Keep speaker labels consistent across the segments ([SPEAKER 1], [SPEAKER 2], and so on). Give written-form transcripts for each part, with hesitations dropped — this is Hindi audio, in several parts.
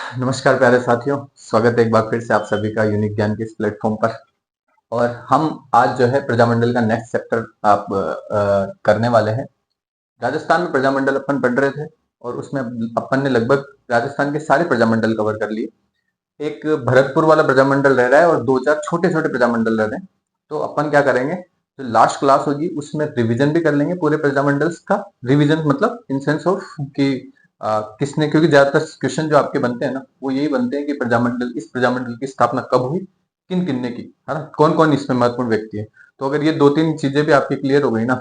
[SPEAKER 1] नमस्कार प्यारे साथियों, स्वागत है एक बार फिर से आप सभी का यूनिक ज्ञान के इस प्लेटफॉर्म पर। और हम आज जो है प्रजामंडल का नेक्स्ट चैप्टर आप करने वाले हैं। राजस्थान में प्रजामंडल अपन पढ़ रहे थे और उसमें अपन ने लगभग राजस्थान के सारे प्रजामंडल कवर कर लिए। एक भरतपुर वाला प्रजामंडल रह रहा है और दो चार छोटे छोटे प्रजामंडल रह रहे हैं। तो अपन क्या करेंगे, जो लास्ट क्लास होगी उसमें रिवीजन भी कर लेंगे पूरे प्रजामंडल्स का। रिवीजन मतलब इन सेंस ऑफ कि किसने, क्योंकि ज्यादातर क्वेश्चन जो आपके बनते हैं ना वो यही बनते हैं कि इस प्रजामंडल की स्थापना कब हुई, किन किन ने की, है ना, कौन कौन इसमें महत्वपूर्ण व्यक्ति है। तो अगर ये दो तीन चीजें भी आपकी क्लियर हो गई ना,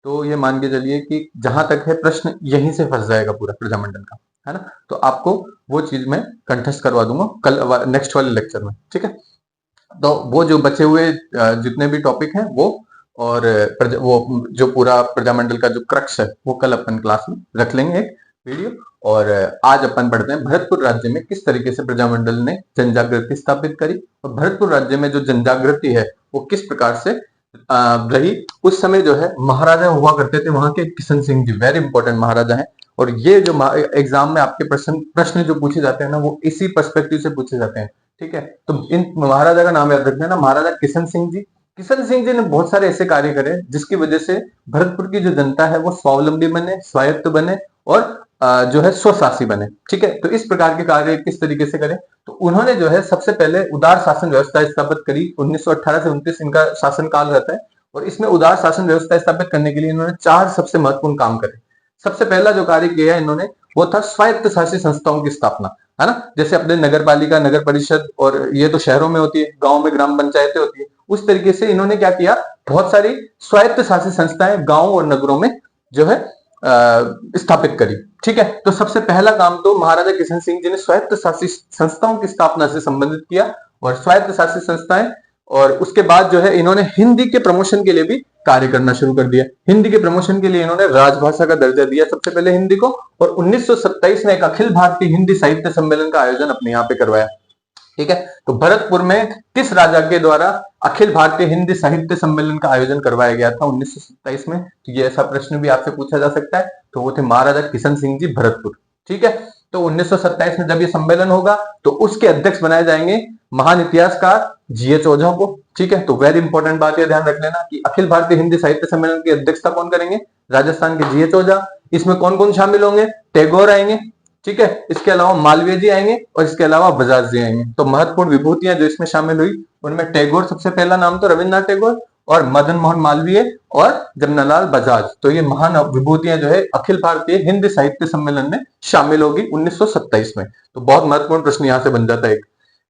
[SPEAKER 1] तो ये मान के चलिए कि जहां तक है प्रश्न यहीं से फंस जाएगा पूरा प्रजामंडल का, है ना। तो आपको वो चीज मैं कंठस्थ करवा दूंगा कल नेक्स्ट वाले लेक्चर में, ठीक है। तो वो जो बचे हुए जितने भी टॉपिक हैं वो, और वो जो पूरा प्रजामंडल का जो क्रक्स है वो कल अपन क्लास में रख लेंगे एक वीडियो। और आज अपन पढ़ते हैं भरतपुर राज्य में किस तरीके से प्रजामंडल ने जनजागृति स्थापित करी, और भरतपुर राज्य में जो जनजागृति है वो किस प्रकार से रही। उस समय जो है महाराजा हुआ करते थे वहां के, किशन सिंह जी वेरी इंपॉर्टेंट महाराजा है। और ये जो एग्जाम में आपके प्रश्न प्रश्न जो पूछे जाते हैं ना वो इसी पर्सपेक्टिव से पूछे जाते हैं, ठीक है। तो इन महाराजा का नाम याद रखना ना, महाराजा किशन सिंह जी। किशन सिंह जी ने बहुत सारे ऐसे कार्य करे जिसकी वजह से भरतपुर की जो जनता है वो स्वावलंबी बने, स्वायत्त बने और जो है स्वशासी बने, ठीक है। तो इस प्रकार के कार्य किस तरीके से करें, तो उन्होंने जो है सबसे पहले उदार शासन व्यवस्था स्थापित करी। 1918 से 29 इनका शासन काल रहता है और इसमें उदार शासन व्यवस्था स्थापित करने के लिए इन्होंने चार सबसे महत्वपूर्ण काम करे। सबसे पहला जो कार्य किया इन्होंने वो था स्वायत्त शासी संस्थाओं की स्थापना, है ना। जैसे अपने नगर पालिका, नगर परिषद, और ये तो शहरों में होती है, गांव में ग्राम पंचायतें होती है, उस तरीके से इन्होंने क्या किया, बहुत सारी स्वायत्त शासी संस्थाएं गांव और नगरों में जो है स्थापित करी, ठीक है। तो सबसे पहला काम तो महाराजा किशन सिंह जी ने स्वायत्त शासी संस्थाओं की स्थापना से संबंधित किया, और स्वायत्त शासी संस्थाएं, और उसके बाद जो है इन्होंने हिंदी के प्रमोशन के लिए भी कार्य करना शुरू कर दिया। हिंदी के प्रमोशन के लिए इन्होंने राजभाषा का दर्जा दिया सबसे पहले हिंदी को, और 1927 में एक अखिल भारतीय हिंदी साहित्य सम्मेलन का आयोजन अपने यहाँ पे करवाया, ठीक है। तो भरतपुर में किस राजा के द्वारा अखिल भारतीय हिंदी साहित्य सम्मेलन का आयोजन करवाया गया था 1927 में, तो ये ऐसा प्रश्न भी आपसे पूछा जा सकता है। तो वो थे महाराजा किशन सिंह जी भरतपुर, ठीक है। तो 1927 में जब ये सम्मेलन होगा तो उसके अध्यक्ष बनाए जाएंगे महान इतिहासकार जीएच ओझा को, ठीक है। तो वेरी इंपॉर्टेंट बात ये ध्यान रख लेना कि अखिल भारतीय हिंदी साहित्य सम्मेलन की अध्यक्षता कौन करेंगे, राजस्थान के जीएच ओझा। इसमें कौन कौन शामिल होंगे, टैगोर आएंगे, ठीक है। इसके अलावा मालवीय जी आएंगे और इसके अलावा बजाज जी आएंगे। तो महत्वपूर्ण विभूतियां जो इसमें शामिल हुई उनमें टैगोर सबसे पहला नाम तो रविन्द्रनाथ टैगोर, और मदन मोहन मालवीय और जमनालाल बजाज। तो ये महान विभूतियां जो है अखिल भारतीय हिंदी साहित्य सम्मेलन में शामिल होगी 1927 में। तो बहुत महत्वपूर्ण प्रश्न यहाँ से बन जाता है एक।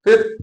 [SPEAKER 1] फिर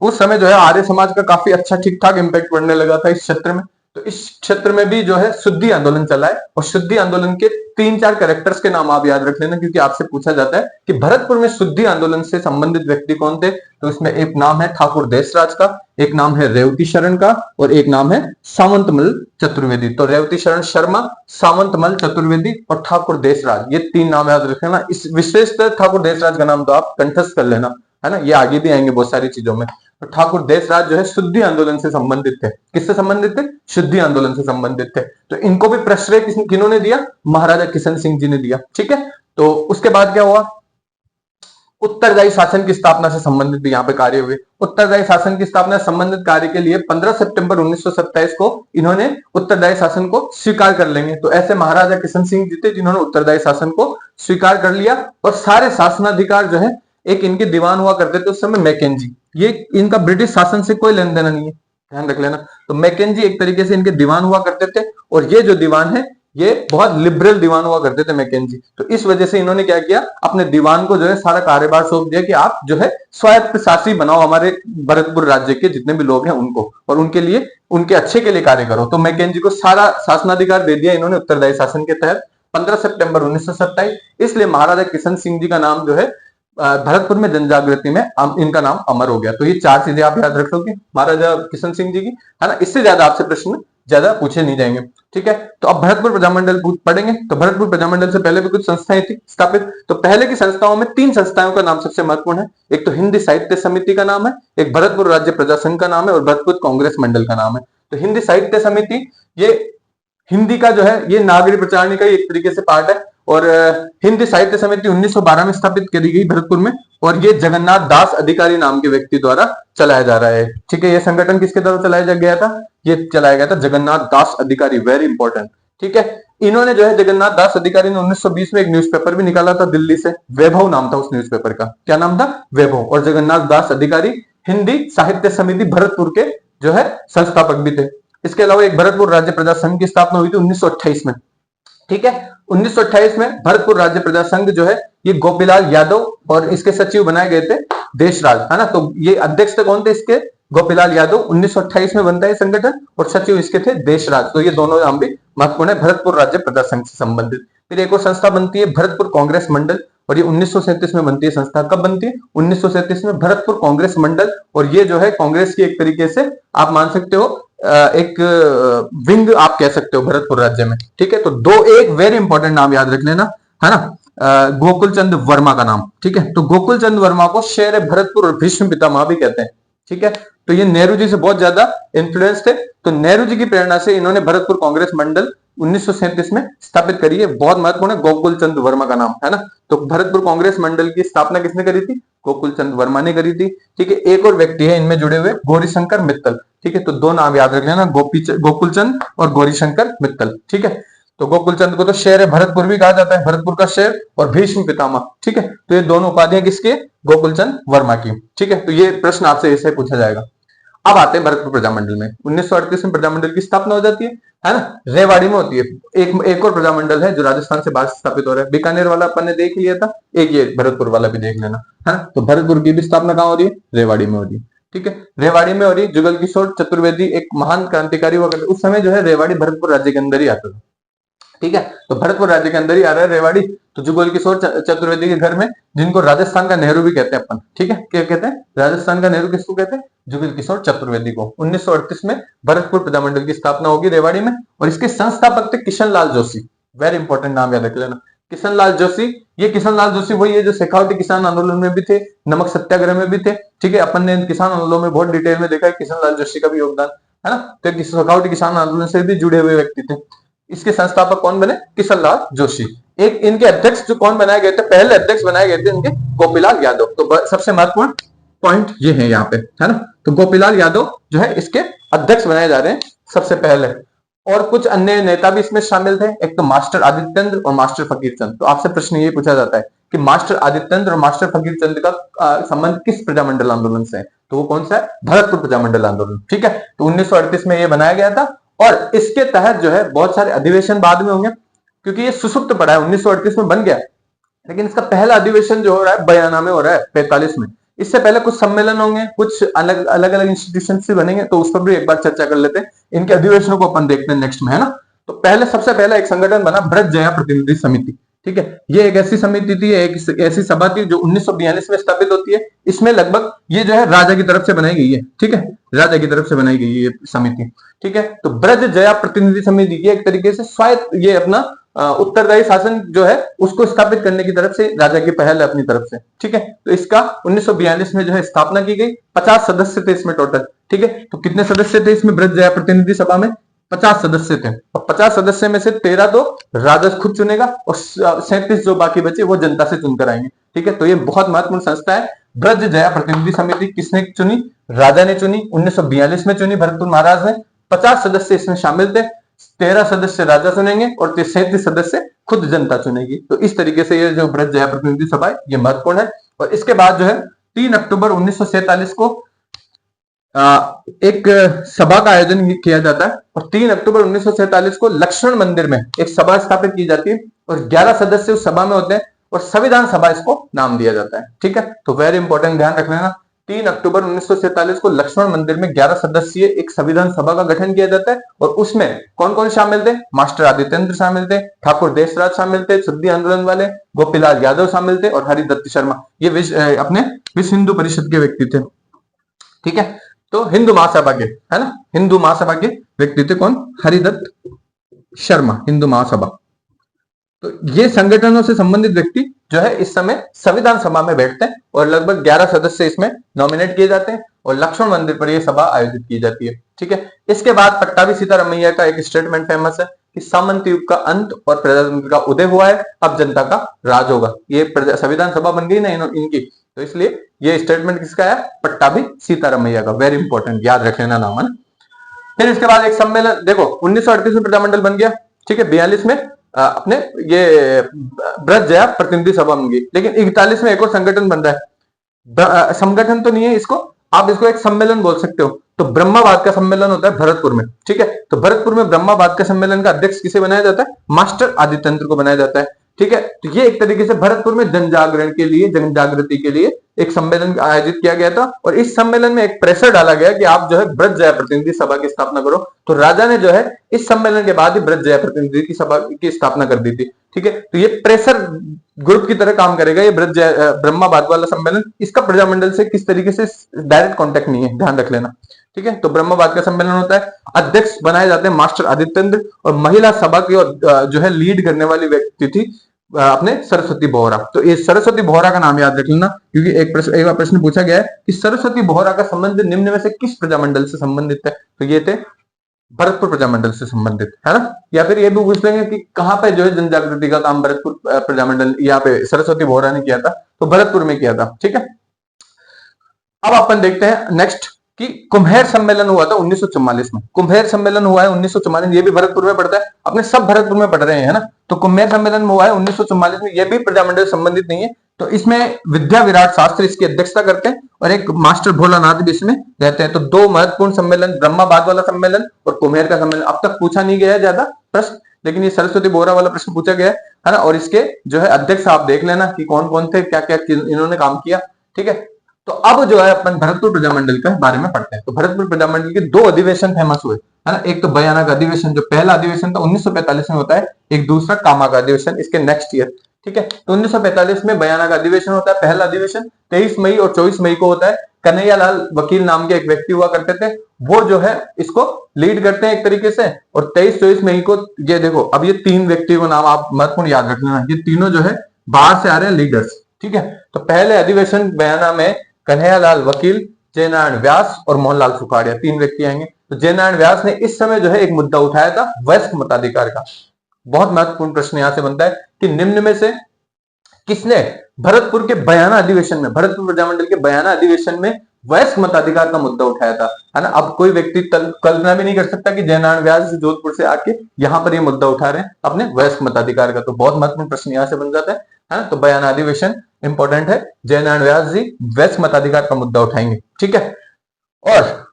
[SPEAKER 1] उस समय जो है आर्य समाज का काफी अच्छा ठीक ठाक इंपैक्ट पड़ने लगा था इस क्षेत्र में। तो इस क्षेत्र में भी जो है शुद्धि आंदोलन चला है, और शुद्धि आंदोलन के तीन चार कैरेक्टर्स के नाम आप याद रख लेना, क्योंकि आपसे पूछा जाता है कि भरतपुर में शुद्धि आंदोलन से संबंधित व्यक्ति कौन थे। तो इसमें एक नाम है ठाकुर देशराज का, एक नाम है रेवती शरण का, और एक नाम है सावंतमल चतुर्वेदी। तो रेवती शरण शर्मा, सावंतमल चतुर्वेदी और ठाकुर देशराज, ये तीन नाम याद रख लेना। इस विशेषतः ठाकुर देशराज का नाम तो आप कंठस्थ कर लेना, है ना, ये आगे भी आएंगे बहुत सारी चीजों में। तो ठाकुर देशराज जो है शुद्धि आंदोलन से संबंधित थे। किससे संबंधित थे, शुद्धि आंदोलन से संबंधित थे। तो इनको भी प्रश्रय किन्होंने दिया, महाराजा किशन सिंह जी ने दिया, ठीक है। तो उसके बाद क्या हुआ, उत्तरदायी शासन की स्थापना से संबंधित भी यहाँ पे कार्य हुए। उत्तरदायी शासन की स्थापना से संबंधित कार्य के लिए 15 सितंबर 1927 को इन्होंने उत्तरदायी शासन को स्वीकार कर लेंगे। तो ऐसे महाराजा किशन सिंह जी थे जिन्होंने उत्तरदायी शासन को स्वीकार कर लिया, और सारे शासनाधिकार जो है, एक इनके दीवान हुआ करते थे उस समय मैकेंजी, ये इनका ब्रिटिश शासन से कोई लेन देना नहीं है, ध्यान रख लेना। तो मैकेंजी एक तरीके से इनके दीवान हुआ करते थे, और ये जो दीवान है ये बहुत लिबरल दीवान हुआ करते थे मैकेंजी। तो इस वजह से इन्होंने क्या किया, अपने दीवान को जो है सारा कार्यभार सौंप दिया कि आप जो है स्वायत्त शासी बनाओ हमारे भरतपुर राज्य के जितने भी लोग हैं उनको, और उनके लिए, उनके अच्छे के लिए कार्य करो। तो मैकेंजी को सारा शासनाधिकार दे दिया इन्होंने उत्तरदायी शासन के तहत 15 सितंबर 1927। इसलिए महाराजा किशन सिंह जी का नाम जो है भरतपुर में जनजागृति में इनका नाम अमर हो गया। तो ये चार चीजें आप याद रख लोगे महाराजा किशन सिंह जी की, है ना। इससे ज्यादा आपसे प्रश्न ज्यादा पूछे नहीं जाएंगे, ठीक है। तो अब भरतपुर प्रजामंडल पढ़ेंगे। तो भरतपुर प्रजामंडल से पहले भी कुछ संस्थाएं थी स्थापित। तो पहले की संस्थाओं में तीन संस्थाओं का नाम सबसे महत्वपूर्ण है। एक तो हिंदी साहित्य समिति का नाम है, एक भरतपुर राज्य प्रजा संघ का नाम है, और भरतपुर कांग्रेस मंडल का नाम है। तो हिंदी साहित्य समिति, ये हिंदी का जो है ये नागरिक प्रचारणी का एक तरीके से पार्ट है। और हिंदी साहित्य समिति 1912 में स्थापित करी गई भरतपुर में, और ये जगन्नाथ दास अधिकारी नाम के व्यक्ति द्वारा चलाया जा रहा है। ठीक है, ये संगठन किसके द्वारा चलाया गया था? ये चलाया गया था जगन्नाथ दास अधिकारी, वेरी इंपॉर्टेंट। ठीक है, इन्होंने जो है जगन्नाथ दास अधिकारी ने 1920 में एक न्यूज़पेपर भी निकाला था दिल्ली से, वैभव नाम था उस न्यूज़पेपर का। क्या नाम था? वैभव। और जगन्नाथ दास अधिकारी हिंदी साहित्य समिति भरतपुर के जो है संस्थापक भी थे। इसके अलावा एक भरतपुर राज्य प्रजा संघ की स्थापना हुई थी 1928 में। ठीक है, 1928 में भरतपुर राज्य प्रजा संघ जो है ये गोपीलाल यादव और इसके सचिव बनाए गए थे देशराज, है ना। तो ये अध्यक्ष थे कौन थे इसके? गोपीलाल यादव। 1928 में बनता है संगठन और सचिव इसके थे देशराज। तो ये दोनों नाम भी महत्वपूर्ण है भरतपुर राज्य प्रजा संघ से संबंधित। फिर एक और संस्था बनती है भरतपुर कांग्रेस मंडल, और ये 1937 में बनती है संस्था। कब बनती है? 1937 में भरतपुर कांग्रेस मंडल। और ये जो है कांग्रेस की एक तरीके से आप मान सकते हो एक विंग आप कह सकते हो भरतपुर राज्य में। ठीक है, तो दो एक वेरी इंपॉर्टेंट नाम याद रख लेना, है ना। गोकुल चंद वर्मा का नाम। ठीक है, तो गोकुल चंद वर्मा को शेर भरतपुर और भीष्म पितामह भी कहते हैं। ठीक है, तो ये नेहरू जी से बहुत ज्यादा इन्फ्लुएंस थे। तो नेहरू जी की प्रेरणा से इन्होंने भरतपुर कांग्रेस मंडल 1937 में स्थापित करी है। बहुत महत्वपूर्ण है गोकुल चंद वर्मा का नाम, है ना। तो भरतपुर कांग्रेस मंडल की स्थापना किसने करी थी? गोकुल चंद वर्मा ने करी थी। ठीक है, एक और व्यक्ति है इनमें जुड़े हुए, गौरीशंकर मित्तल। ठीक है, तो दो नाम याद रख लेना, गोकुल चंद और गौरीशंकर मित्तल। ठीक है, तो गोकुल चंद को तो शेर भरतपुर भी कहा जाता है, भरतपुर का शेर, और भीष्म पितामह। ठीक है, तो ये दोनों उपाधियां किसके? गोकुल चंद वर्मा की। ठीक है, तो ये प्रश्न आपसे इससे पूछा जाएगा। अब आते हैं भरतपुर प्रजामंडल में। 1938 में प्रजामंडल की स्थापना हो जाती है ना। रेवाड़ी में होती है। एक और प्रजामंडल है जो राजस्थान से बाहर स्थापित हो रहा है। बीकानेर वाला अपन ने देख लिया था, एक ये भरतपुर वाला भी देख लेना, है ना। तो भरतपुर की भी स्थापना कहां हो रही है? रेवाड़ी में हो रही है। ठीक है, रेवाड़ी में हो रही है। जुगल किशोर चतुर्वेदी एक महान क्रांतिकारी हुआ करते, उस समय जो है रेवाड़ी भरतपुर राज्य के अंदर ही आता था। ठीक है, तो भरतपुर राज्य के अंदर ही आ रहा है रेवाड़ी। तो जुगल किशोर चतुर्वेदी के घर में, जिनको राजस्थान का नेहरू भी कहते हैं अपन। ठीक है, क्या कहते हैं? राजस्थान का नेहरू किसको कहते हैं? जुगल किशोर चतुर्वेदी को। 1938 में भरतपुर प्रजामंडल की स्थापना होगी रेवाड़ी में, और इसके संस्थापक थे किशन लाल जोशी। वेरी इंपॉर्टेंट नाम याद रख लेना, किशन लाल जोशी। ये किशन लाल जोशी वही है जो शेखावटी किसान आंदोलन में भी थे, नमक सत्याग्रह में भी थे। ठीक है, अपन ने किसान आंदोलन में बहुत डिटेल में देखा है किशन लाल जोशी का भी योगदान, है ना। तो शेखावटी किसान आंदोलन से भी जुड़े हुए व्यक्ति थे। इसके संस्थापक कौन बने? किशन लाल जोशी। एक इनके अध्यक्ष जो कौन बनाए गए थे? पहले अध्यक्ष बनाए गए थे इनके गोपीलाल यादव। तो सबसे महत्वपूर्ण पॉइंट ये है यहाँ पे, है ना। तो गोपीलाल यादव जो है इसके अध्यक्ष बनाए जा रहे हैं सबसे पहले। और कुछ अन्य नेता भी इसमें शामिल थे, एक तो मास्टर आदित्यचंद और मास्टर फकीरचंद। तो आपसे प्रश्न ये पूछा जाता है कि मास्टर आदित्यचंद और मास्टर फकीरचंद का संबंध किस प्रजामंडल आंदोलन से है? तो वो कौन सा है? भरतपुर प्रजामंडल आंदोलन। ठीक है, तो 1938 में ये बनाया गया था, और इसके तहत जो है बहुत सारे अधिवेशन बाद में होंगे, क्योंकि ये सुसुप्त पड़ा है। 1938 में बन गया, लेकिन इसका पहला अधिवेशन जो हो रहा है बयाना में हो रहा है 45 में। इससे पहले कुछ सम्मेलन होंगे, कुछ अलग अलग इंस्टीट्यूशन से बनेंगे, तो उस पर भी एक बार चर्चा कर लेते हैं। इनके अधिवेशनों को अपन देखते हैं नेक्स्ट में, है ना। तो पहले सबसे पहला एक संगठन बना ब्रज जया प्रतिनिधि समिति। ठीक है, ये एक ऐसी समिति थी, एक ऐसी सभा थी जो 1942 में स्थापित होती है। इसमें लगभग ये जो है राजा की तरफ से बनाई गई है। ठीक है, राजा की तरफ से बनाई गई है ये समिति। ठीक है, तो ब्रज जया प्रतिनिधि समिति ये एक तरीके से स्वायत्त, ये अपना उत्तरदायी शासन जो है उसको स्थापित करने की तरफ से राजा की पहल है अपनी तरफ से। ठीक है, तो इसका 1942 में जो है स्थापना की गई। 50 सदस्य थे इसमें टोटल। ठीक है, तो कितने सदस्य थे इसमें ब्रज जया प्रतिनिधि सभा में? 50 सदस्य थे। और 50 सदस्य में से 13 तो राजा खुद चुनेगा, और 37 जो बाकी बचे वो जनता से चुनकर आएंगे। ठीक है, तो ये बहुत महत्वपूर्ण संस्था है। ब्रज जया प्रतिनिधि समिति किसने चुनी? राजा ने चुनी, 1942 में चुनी भरतपुर महाराज ने। 50 सदस्य इसमें शामिल थे, 13 सदस्य राजा चुनेंगे और 37 सदस्य खुद जनता चुनेगी। तो इस तरीके से ये जो ब्रज जया प्रतिनिधि सभा है ये महत्वपूर्ण है। और इसके बाद जो है 3 अक्टूबर 1947 को एक सभा का आयोजन किया जाता है, और 3 अक्टूबर 1947 को लक्ष्मण मंदिर में एक सभा स्थापित की जाती है, और 11 सदस्य उस सभा में होते हैं, और संविधान सभा इसको नाम दिया जाता है। ठीक है, तो वेरी इंपॉर्टेंट ध्यान रख लेना, 3 अक्टूबर 1947 को लक्ष्मण मंदिर में 11 सदस्यीय एक संविधान सभा का गठन किया जाता है। और उसमें कौन कौन शामिल थे? मास्टर आदित्यचंद शामिल थे, ठाकुर देशराज शामिल थे, शुद्धि आंदोलन वाले, गोपीलाल यादव शामिल थे, और हरिदत्त शर्मा ये अपने विश्व हिंदू परिषद के व्यक्ति थे। ठीक है, तो हिंदू महासभा के, है ना, हिंदू महासभा के व्यक्ति थे कौन? हरिदत्त शर्मा, हिंदू महासभा। तो ये संगठनों से संबंधित व्यक्ति जो है इस समय संविधान सभा में बैठते हैं, और लगभग 11 सदस्य इसमें नॉमिनेट किए जाते हैं, और लक्ष्मण मंदिर पर यह सभा आयोजित की जाती है। ठीक है, इसके बाद पट्टाभी सीतारामैया का एक स्टेटमेंट फेमस है कि सामंत युग का अंत और प्रजातंत्र का उदय हुआ है, अब जनता का राज होगा। ये संविधान सभा बन गई ना इनकी, तो इसलिए ये स्टेटमेंट किसका है, पट्टाभी सीतारामैया का। वेरी इंपॉर्टेंट, याद रख लेना नाम है। फिर इसके बाद एक सम्मेलन देखो 1938 में प्रजामंडल बन गया, ठीक है। 42 में अपने ये ब्रज जया प्रतिनिधि सभा बन गई, लेकिन 41 में एक और संगठन बन रहा है। संगठन तो नहीं है इसको, आप इसको एक सम्मेलन बोल सकते हो। तो ब्रह्माबाद का सम्मेलन होता है भरतपुर में, ठीक है। तो भरतपुर में ब्रह्माबाद का सम्मेलन का अध्यक्ष किसे बनाया जाता है, मास्टर आदित्यंत्र को बनाया जाता है, ठीक है। तो ये एक तरीके से भरतपुर में जन जागरण के लिए, जन जागृति के लिए एक सम्मेलन आयोजित किया गया था। और इस सम्मेलन में एक प्रेशर डाला गया कि आप जो है ब्रज जया प्रतिनिधि सभा की स्थापना करो। तो राजा ने जो है इस सम्मेलन के बाद ही ब्रज जया प्रतिनिधि की सभा की स्थापना कर दी थी, ठीक है। तो ये प्रेशर ग्रुप की तरह काम करेगा ये ब्रज जया ब्रह्माबाद वाला सम्मेलन। इसका प्रजामंडल से किस तरीके से डायरेक्ट कॉन्टेक्ट नहीं है, ध्यान रख लेना, ठीक है। तो ब्रह्माबाद का सम्मेलन होता है, अध्यक्ष बनाए जाते हैं मास्टर आदित्येंद्र, और महिला सभा की जो है लीड करने वाली व्यक्ति थी अपने सरस्वती बोहरा। तो ये सरस्वती बोहरा का नाम याद रख लेना, क्योंकि एक बार प्रश्न पूछा गया है कि सरस्वती बोहरा का संबंध निम्न में से किस प्रजामंडल से संबंधित है। तो ये थे भरतपुर प्रजामंडल से संबंधित, है ना। या फिर ये भी पूछ लेंगे कि कहां पे जो है जन जागृति का काम भरतपुर प्रजामंडल, यहाँ पे सरस्वती बोहरा ने किया था, तो भरतपुर में किया था, ठीक है। अब अपन देखते हैं नेक्स्ट कि कुम्हेर सम्मेलन हुआ था 1944 में। कुम्हेर सम्मेलन हुआ है 1944, ये भी भरतपुर में पड़ता है, अपने सब भरतपुर में पढ़ रहे हैं, है ना। तो कुम्हेर सम्मेलन हुआ है 1944 में, ये भी प्रजामंडल संबंधित नहीं है। तो इसमें विद्या विराट शास्त्री इसकी अध्यक्षता करते हैं और एक मास्टर भोलानाथ भी इसमें रहते हैं। तो दो महत्वपूर्ण सम्मेलन, ब्रह्माबाद वाला सम्मेलन और कुम्हेर का सम्मेलन। अब तक पूछा नहीं गया है ज्यादा प्रश्न, लेकिन ये सरस्वती बोहरा वाला प्रश्न पूछा गया है ना। और इसके जो है अध्यक्ष आप देख लेना कि कौन कौन थे, क्या क्या इन्होंने काम किया, ठीक है। तो अब जो है अपन भरतपुर प्रजामंडल के बारे में पढ़ते हैं। तो भरतपुर प्रजामंडल के दो अधिवेशन फेमस हुए, है ना। एक तो बयाना का अधिवेशन, जो पहला अधिवेशन था 1945 में होता है, एक दूसरा कामा का अधिवेशन इसके नेक्स्ट ईयर, ठीक है। तो 1945 में बयाना का अधिवेशन होता है, पहला अधिवेशन 23 मई और 24 मई को होता है। कन्हैयालाल वकील नाम के एक व्यक्ति हुआ करते थे, वो जो है इसको लीड करते हैं एक तरीके से। और 23-24 मई को ये देखो, अब ये तीन व्यक्तियों को नाम आप महत्वपूर्ण याद रख लेना, ये तीनों जो है बाहर से आ रहे हैं लीडर्स, ठीक है। तो पहले अधिवेशन बयाना में कन्हैयालाल वकील, जयनारायण व्यास और मोहनलाल सुखाड़िया, तीन व्यक्ति आएंगे। तो जयनारायण व्यास ने इस समय जो है एक मुद्दा उठाया था वयस्क मताधिकार का। बहुत महत्वपूर्ण प्रश्न यहां से बनता है कि निम्न में से किसने भरतपुर के बयाना अधिवेशन में, भरतपुर प्रजामंडल के बयाना अधिवेशन में वयस्क मताधिकार का मुद्दा उठाया था, है ना। अब कोई व्यक्ति कल्पना भी नहीं कर सकता कि जयनारायण व्यास जोधपुर से आके यहां पर ये मुद्दा उठा रहे हैं अपने वयस्क मताधिकार का। तो बहुत महत्वपूर्ण प्रश्न यहां से बन जाता है। तो बयाना अधिवेशन इंपॉर्टेंट है, जयनारायण व्यास जी वयस्क मताधिकार का मुद्दा उठाएंगे, ठीक है। और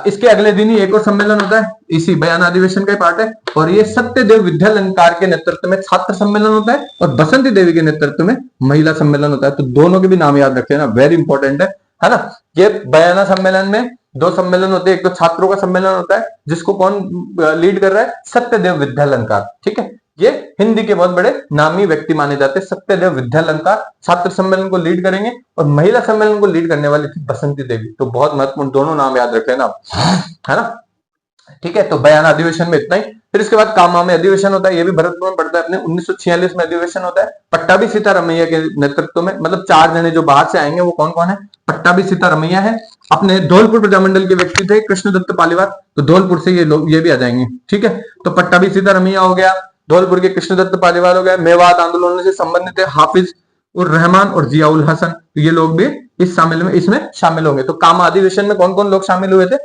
[SPEAKER 1] इसके अगले दिन ही एक और सम्मेलन होता है, इसी बयाना अधिवेशन का पार्ट है, और ये सत्यदेव विद्यालंकार के नेतृत्व में छात्र सम्मेलन होता है और बसंती देवी के नेतृत्व में महिला सम्मेलन होता है। तो दोनों के भी नाम याद रखते हैं ना, वेरी इंपॉर्टेंट है ना। ये बयाना सम्मेलन में दो सम्मेलन होते हैं, एक तो छात्रों का सम्मेलन होता है जिसको कौन लीड कर रहा है, सत्यदेव विद्यालंकार, ठीक है। ये हिंदी के बहुत बड़े नामी व्यक्ति माने जाते हैं, सत्यदेव विद्यालंकार छात्र सम्मेलन को लीड करेंगे, और महिला सम्मेलन को लीड करने वाली थी बसंती देवी। तो बहुत महत्वपूर्ण, दोनों नाम याद रख लेना आप, है ना, ठीक है। तो बयाना अधिवेशन में इतना ही। फिर इसके बाद कामा में अधिवेशन होता है, ये भी भरतपुर में पड़ता है अपने, 1946 में अधिवेशन होता है पट्टाभी सीतारामैया के नेतृत्व में। मतलब चार जने जो बाहर से आएंगे वो कौन कौन है, पट्टाभी सीतारामैया है, अपने धौलपुर प्रजामंडल के व्यक्ति थे कृष्णदत्त पालीवाल, तो धौलपुर से ये लोग ये भी आ जाएंगे, ठीक है। तो पट्टाभी सीतारामैया हो गया, धौलपुर के कृष्णदत्त पालीवाल हो गए, मेवात आंदोलन से संबंधित है हाफिज उर रहमान और जियाउल हसन, तो ये लोग भी इसमें शामिल होंगे। तो कामा अधिवेशन में कौन कौन लोग शामिल हुए थे,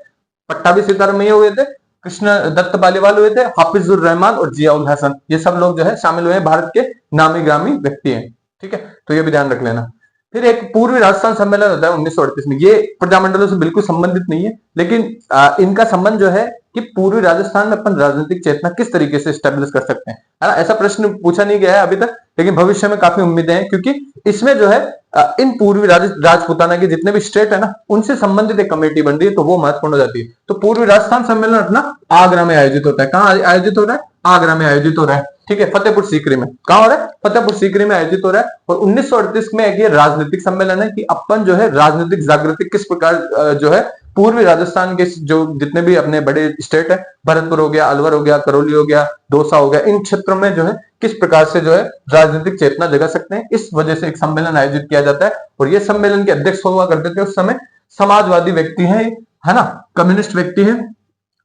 [SPEAKER 1] पट्टाभी सीतारामैया हुए थे, कृष्ण दत्त पालीवाल हुए थे, हाफिज उर रहमान और जियाउल हसन, ये सब लोग जो है शामिल हुए, भारत के नामी ग्रामी व्यक्ति हैं, ठीक है। तो ये भी ध्यान रख लेना। फिर एक पूर्वी राजस्थान सम्मेलन होता है 1938 में, ये प्रजामंडलों से बिल्कुल संबंधित नहीं है, लेकिन इनका संबंध जो है कि पूर्वी राजस्थान में अपन राजनीतिक चेतना किस तरीके से स्टेब्लिश कर सकते हैं, है ना। ऐसा प्रश्न पूछा नहीं गया है अभी तक, लेकिन भविष्य में काफी उम्मीदें हैं, क्योंकि इसमें जो है इन पूर्वी राजपूताना के जितने भी स्टेट है ना, उनसे संबंधित एक कमेटी बन रही है, तो वो महत्वपूर्ण हो जाती है। तो पूर्वी राजस्थान सम्मेलन अपना आगरा में आयोजित होता है। कहाँ आयोजित हो रहा है, आगरा में आयोजित हो रहा है, ठीक है। फतेहपुर सीकरी में, कहां हो रहा है, फतेहपुर सीकरी में आयोजित हो रहा है। और 1938 में एक ये राजनीतिक सम्मेलन है कि अपन जो है राजनीतिक जागृति किस प्रकार जो है पूर्वी राजस्थान के जो जितने भी अपने बड़े स्टेट है, भरतपुर हो गया, अलवर हो गया, करौली हो गया, दौसा हो गया, इन क्षेत्रों में जो है किस प्रकार से जो है राजनीतिक चेतना जगा सकते हैं, इस वजह से एक सम्मेलन आयोजित किया जाता है। और ये सम्मेलन के अध्यक्ष हुआ करते थे उस समय समाजवादी व्यक्ति हैं, है ना, कम्युनिस्ट व्यक्ति हैं,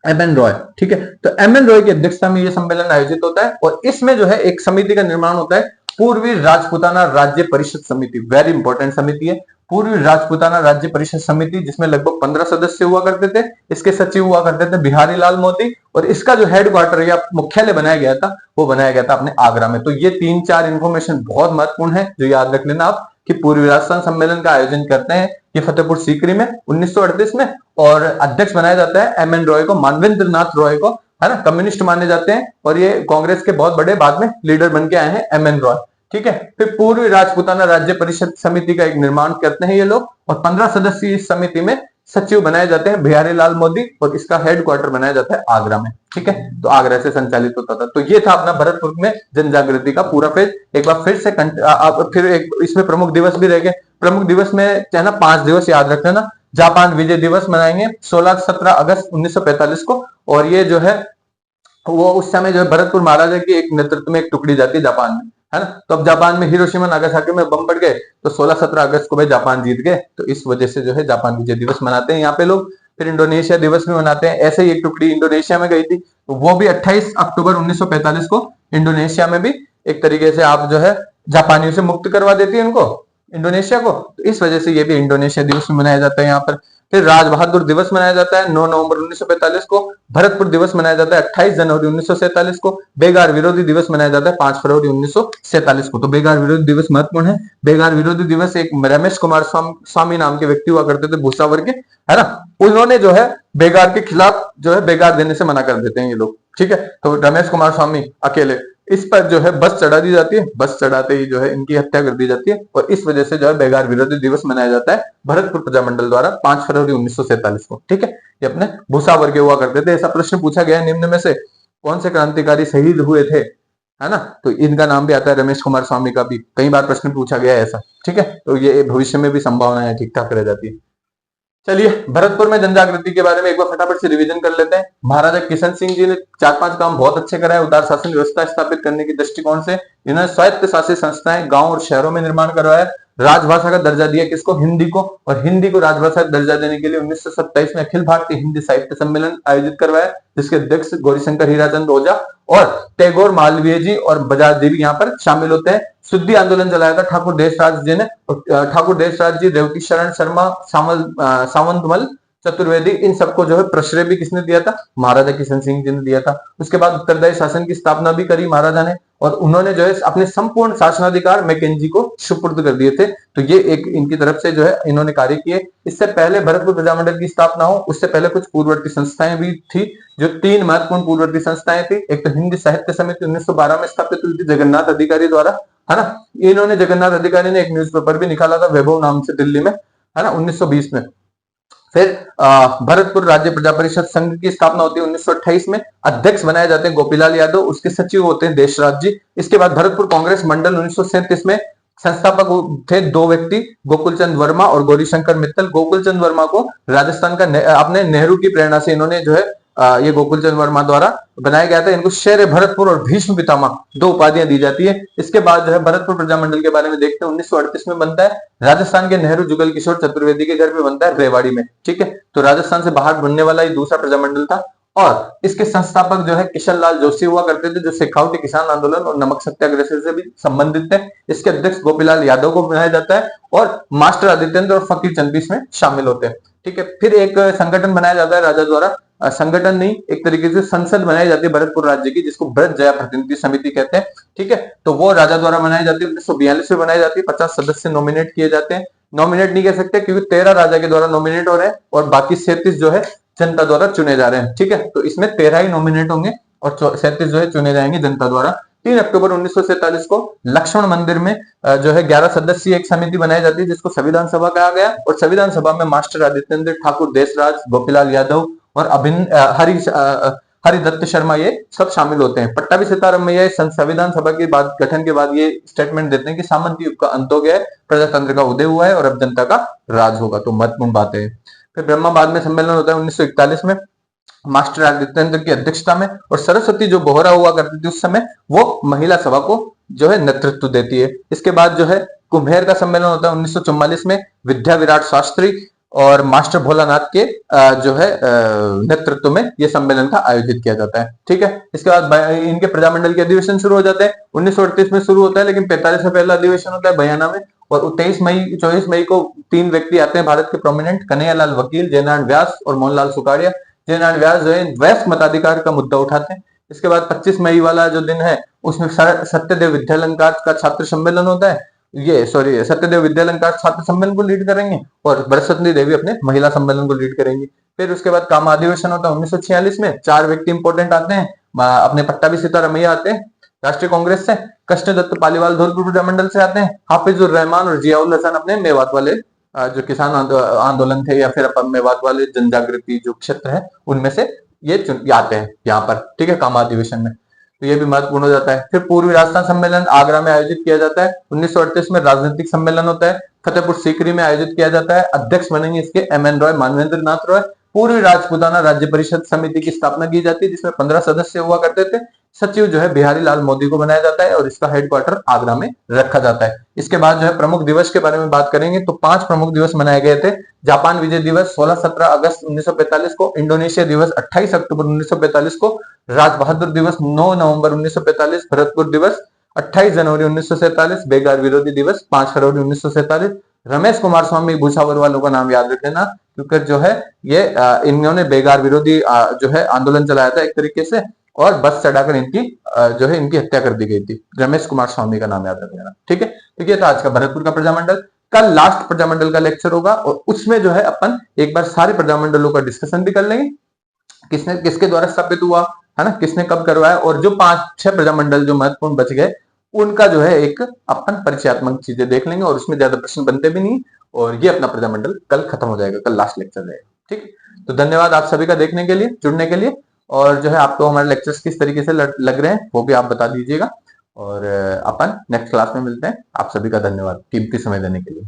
[SPEAKER 1] एम एन रॉय, ठीक है। तो एम एन रॉय की अध्यक्षता में यह सम्मेलन आयोजित होता है और इसमें जो है एक समिति का निर्माण होता है, पूर्वी राजपूताना राज्य परिषद समिति। वेरी इंपॉर्टेंट समिति है पूर्वी राजपूताना राज्य परिषद समिति, जिसमें लगभग 15 सदस्य हुआ करते थे। इसके सचिव हुआ करते थे बिहारी लाल मोदी और इसका जो हेडक्वार्टर या मुख्यालय बनाया गया था वो बनाया गया था अपने आगरा में। तो ये 3-4 इंफॉर्मेशन बहुत महत्वपूर्ण है जो याद रख लेना आप, कि पूर्वी राजस्थान सम्मेलन का आयोजन करते हैं ये फतेहपुर सीकरी में 1938 में, और अध्यक्ष बनाया जाता है एम एन रॉय को, मानवेंद्र नाथ रॉय को, है ना। कम्युनिस्ट माने जाते हैं और ये कांग्रेस के बहुत बड़े बाद में लीडर बन के आए हैं एम एन रॉय, ठीक है। फिर पूर्वी राजपूताना राज्य परिषद समिति का एक निर्माण करते हैं ये लोग और 15 सदस्यीय इस समिति में सचिव बनाए जाते हैं बिहारी लाल मोदी और इसका हेडक्वार्टर बनाया जाता है आगरा में, ठीक है। तो आगरा से संचालित होता था। तो ये था अपना भरतपुर में जन जागृति का पूरा फेज। एक बार फिर से फिर एक इसमें प्रमुख दिवस भी रह गए। प्रमुख दिवस में है ना 5 दिवस याद रख लेना। जापान विजय दिवस मनाएंगे 16-17 अगस्त 1945 को, और ये जो है वो उस समय जो है भरतपुर महाराजा की एक नेतृत्व में एक टुकड़ी जाती है जापान में, है ना। तो अब जापान में हिरोशिमा नागासाकी में बम पड़ गए तो 16-17 अगस्त को भाई जापान जीत गए, तो इस वजह से जो है जापान विजय दिवस मनाते हैं यहाँ पे लोग। फिर इंडोनेशिया दिवस भी मनाते हैं। ऐसे ही एक टुकड़ी इंडोनेशिया में गई थी तो वो भी 28 अक्टूबर 1945 को इंडोनेशिया में भी एक तरीके से आप जो है जापानियों से मुक्त करवा देती है उनको, इंडोनेशिया को। तो इस वजह से ये भी इंडोनेशिया दिवस मनाया जाता है यहाँ पर। फिर राज बहादुर दिवस मनाया जाता है 9 नवंबर 1945 को। भरतपुर दिवस मनाया जाता है 28 जनवरी 1947 को। बेगार विरोधी दिवस मनाया जाता है 5 फरवरी 1947 को। तो बेगार विरोधी दिवस महत्वपूर्ण है। बेगार विरोधी दिवस एक रमेश कुमार स्वामी नाम के व्यक्ति हुआ करते थे भूसावर के, है ना। उन्होंने जो है बेगार के खिलाफ जो है बेगार देने से मना कर देते हैं ये लोग, ठीक है। तो रमेश कुमार स्वामी अकेले, इस पर जो है बस चढ़ा दी जाती है, बस चढ़ाते ही जो है इनकी हत्या कर दी जाती है और इस वजह से जो है बेगार विरोधी दिवस मनाया जाता है भरतपुर प्रजामंडल द्वारा 5 फरवरी 1947 को, ठीक है। ये अपने भूसावर के हुआ करते थे। ऐसा प्रश्न पूछा गया निम्न में से कौन से क्रांतिकारी शहीद हुए थे, है ना। तो इनका नाम भी आता है, रमेश कुमार स्वामी का भी कई बार प्रश्न पूछा गया है ऐसा, ठीक है। तो ये भविष्य में भी संभावना है ठीक ठाक रह जाती है। चलिए भरतपुर में जनजागृति के बारे में एक बार फटाफट से रिवीजन कर लेते हैं। महाराजा किशन सिंह जी ने 4-5 काम बहुत अच्छे कराए उदार शासन व्यवस्था स्थापित करने की दृष्टिकोण से। इन्होंने स्वायत्त शासित संस्थाएं गांव और शहरों में निर्माण करवाया। राजभाषा का दर्जा दिया किसको, हिंदी को, और हिंदी को राजभाषा का दर्जा देने के लिए 1927 में अखिल भारतीय हिंदी साहित्य सम्मेलन आयोजित करवाया, जिसके अध्यक्ष गौरीशंकर हीराचंद ओझा और टैगोर मालवीय जी और बजाज जी भी यहाँ पर शामिल होते हैं। शुद्धि आंदोलन चलाया था ठाकुर देशराज जी ने, ठाकुर देशराज जी, रेवती शरण शर्मा, सावंतमल चतुर्वेदी, इन सबको जो है प्रश्रय भी किसने दिया था, महाराजा किशन सिंह जी ने दिया था। उसके बाद उत्तरदायी शासन की स्थापना भी करी महाराजा ने और उन्होंने जो है अपने संपूर्ण शासनाधिकार मैकेंजी को सुपुर्द कर दिए थे। तो ये एक इनकी तरफ से जो है इन्होंने कार्य किए। इससे पहले भरतपुर प्रजामंडल की स्थापना हो उससे पहले कुछ पूर्ववर्ती संस्थाएं भी थी, जो 3 महत्वपूर्ण पूर्ववर्ती संस्थाएं थी। एक तो हिंदी साहित्य समिति 1912 में स्थापित हुई थी जगन्नाथ अधिकारी द्वारा, है ना। इन्होंने जगन्नाथ अधिकारी ने एक न्यूज़पेपर भी निकाला था वैभव नाम से दिल्ली में, है ना, 1920 में। फिर भरतपुर राज्य प्रजा परिषद संघ की स्थापना होती है 1928 में। अध्यक्ष बनाए जाते हैं गोपीलाल यादव, उसके सचिव होते हैं देशराज जी। इसके बाद भरतपुर कांग्रेस मंडल 1937 में संस्थापक थे 2 व्यक्ति, गोकुलचंद वर्मा और गौरीशंकर मित्तल। गोकुलचंद वर्मा को राजस्थान का अपने नेहरू की प्रेरणा से इन्होंने जो है ये गोकुलचंद वर्मा द्वारा बनाया गया था। इनको शेर भरतपुर और भीष्म पितामह 2 उपाधियां दी जाती है। इसके बाद जो है भरतपुर प्रजामंडल के बारे में देखते हैं। 1938 में बनता है राजस्थान के नेहरू जुगल किशोर चतुर्वेदी के घर पे बनता है रेवाड़ी में, ठीक है। तो राजस्थान से बाहर बनने वाला ये दूसरा प्रजामंडल था और इसके संस्थापक जो है किशन लाल जोशी हुआ करते थे, जो शेखावटी किसान आंदोलन और नमक सत्याग्रह से भी संबंधित थे। इसके अध्यक्ष गोपीलाल यादव को बनाया जाता है और मास्टर आदित्येंद्र और फकीर चंद भी इसमें शामिल होते हैं, ठीक है। फिर एक संगठन बनाया जाता है राजा द्वारा, संगठन नहीं एक तरीके से संसद बनाई जाती है भरतपुर राज्य की, जिसको ब्रज जया प्रतिनिधि समिति कहते हैं, ठीक है। तो वो राजा द्वारा बनाई जाती है, 1942 में बनाई जाती है। 50 सदस्य नॉमिनेट किए जाते हैं। नॉमिनेट नहीं कह सकते क्योंकि 13 राजा के द्वारा नॉमिनेट हो रहे हैं और बाकी 37 जो है जनता द्वारा चुने जा रहे हैं, ठीक है। तो इसमें 13 ही नॉमिनेट होंगे और 37 जो है चुने जाएंगे जनता द्वारा। 3 अक्टूबर 1947 को लक्ष्मण मंदिर में जो है 11 सदस्यीय एक समिति बनाई जाती है, जिसको संविधान सभा कहा गया। और संविधान सभा में मास्टर आदित्येंद्र, ठाकुर देशराज, गोपीलाल यादव और हरिदत्त शर्मा ये सब शामिल होते हैं। पट्टाभी सीतारामैया संविधान सभा के बाद गठन के बाद ये स्टेटमेंट देते हैं कि सामंती युग का अंत हो गया है, प्रजातंत्र का उदय हुआ है और अब जनता का राज होगा। तो महत्वपूर्ण बात है। फिर ब्रह्माबाद में सम्मेलन होता है 1941 में मास्टर आदित्येंद्र की अध्यक्षता में, और सरस्वती जो बोहरा हुआ करती थी उस समय वो महिला सभा को जो है नेतृत्व देती है। इसके बाद जो है कुम्हेर का सम्मेलन होता है 1944 में। विद्या विराट शास्त्री और मास्टर भोलानाथ के जो है नेतृत्व में ये सम्मेलन का आयोजित किया जाता है। ठीक है, इसके बाद इनके प्रजामंडल के अधिवेशन शुरू हो जाते हैं। 1938 में शुरू होता है, लेकिन 45 में पहला अधिवेशन होता है बयाना में। और 24 मई को 3 व्यक्ति आते हैं भारत के प्रोमिनेंट, कन्हैयालाल वकील, जयनारायण व्यास और मोहनलाल सुखाड़िया। जयनारायण व्यास जो है वयस्क मताधिकार का मुद्दा उठाते हैं। इसके बाद 25 मई वाला जो दिन है उसमें सत्यदेव विद्यालंकार का छात्र सम्मेलन होता है। सत्यदेव विद्यालंकार छात्र सम्मेलन को लीड करेंगे और बृहस्पति देवी अपने महिला सम्मेलन को लीड करेंगी। फिर उसके बाद कामा अधिवेशन होता है 1946 में। 4 व्यक्ति इंपोर्टेंट आते हैं, अपने पट्टाभी सीतारमैया आते हैं राष्ट्रीय कांग्रेस से, कृष्णदत्त पालीवाल धौलपुर प्रजामंडल से आते हैं, हाफिजुर रहमान और जियाउल हसन अपने मेवात वाले जो किसान आंदोलन थे या फिर मेवात वाले जनजागृति जो क्षेत्र है उनमें से ये आते हैं यहाँ पर। ठीक है, कामा अधिवेशन में, तो ये भी महत्वपूर्ण हो जाता है। फिर पूर्वी राजस्थान सम्मेलन आगरा में आयोजित किया जाता है। 1938 में राजनीतिक सम्मेलन होता है, फतेहपुर सीकरी में आयोजित किया जाता है। अध्यक्ष बनेंगे इसके एम एन रॉय, मानवेंद्र नाथ रॉय। पूर्वी राजपूताना राज्य परिषद समिति की स्थापना की जाती है जिसमें 15 सदस्य हुआ करते थे। सचिव जो है बिहारी लाल मोदी को बनाया जाता है और इसका हेडक्वार्टर आगरा में रखा जाता है। इसके बाद जो है प्रमुख दिवस के बारे में बात करेंगे तो 5 प्रमुख दिवस मनाए गए थे। जापान विजय दिवस 16-17 अगस्त 1945 को, इंडोनेशिया दिवस 28 अक्टूबर 1945 को, राज बहादुर दिवस 9 नवंबर 1945, भरतपुर दिवस 28 जनवरी 1947, बेगार विरोधी दिवस 5 फरवरी 1947। रमेश कुमार स्वामी भूसावर वालों का नाम याद रख लेना, क्योंकि जो है ये इन्होंने बेगार विरोधी जो है आंदोलन चलाया था एक तरीके से, और बस चढ़ाकर इनकी जो है इनकी हत्या कर दी गई थी। रमेश कुमार स्वामी का नाम याद रख लेना। ठीक है, तो ये था आज का भरतपुर का प्रजामंडल। कल लास्ट प्रजामंडल का लेक्चर होगा और उसमें जो है अपन एक बार सारे प्रजामंडलों का डिस्कशन भी कर लेंगे, किसने किसके द्वारा स्थापित हुआ है ना, किसने कब करवाया, और जो 5-6 प्रजामंडल जो महत्वपूर्ण बच गए उनका जो है एक अपन परिचयात्मक चीजें देख लेंगे और उसमें ज्यादा प्रश्न बनते भी नहीं, और ये अपना प्रजामंडल कल खत्म हो जाएगा, कल लास्ट लेक्चर रहेगा। ठीक, तो धन्यवाद आप सभी का देखने के लिए, जुड़ने के लिए। और जो है आपको हमारे लेक्चर्स किस तरीके से लग रहे हैं वो भी आप बता दीजिएगा, और अपन नेक्स्ट क्लास में मिलते हैं। आप सभी का धन्यवाद कीमती समय देने के लिए।